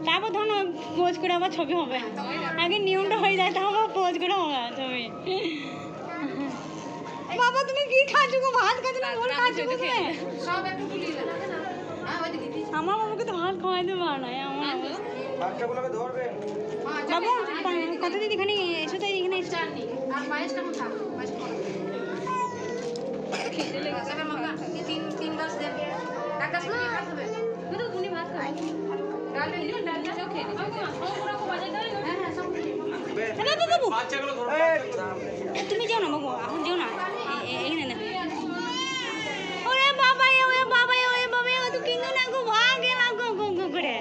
তারপর ধরুন পোজ করে আবার ছবি হবে, আগে নিয়মটা হয়ে যায় তারপর পোজ করে হবে ছবি। বাবা তুমি কি খাচ্ছ গো? ভাত খাচ্ছ না মোর খাচ্ছ তুমি? আমার বাবাকে তো ভাত খাওয়াইতে পারো না। আমার বাচ্চাগুলোকে ধরবে বাবু কতদিন এখানে এসো তো এখানে এসো। আর পায়েসটা কোথা? পায়েস করো খেতে লেগেছে মামা তিন গ্লাস দেবে এক গ্লাস না ভাত হবে কিন্তু তুমি ভাত খাও ডাল দিলে ডাল দিয়ে খেয়ে নিও সব পুরো কো বাজে দাও। হ্যাঁ হ্যাঁ সব না বাবু বাচ্চাগুলো ধরো তুমি যাও না বাবু এখন যাও না এখানে না। ওরে বাবা ওরে বাবা ওরে বাবা তুই কিনো না গো ভাগে না গো গো গো করে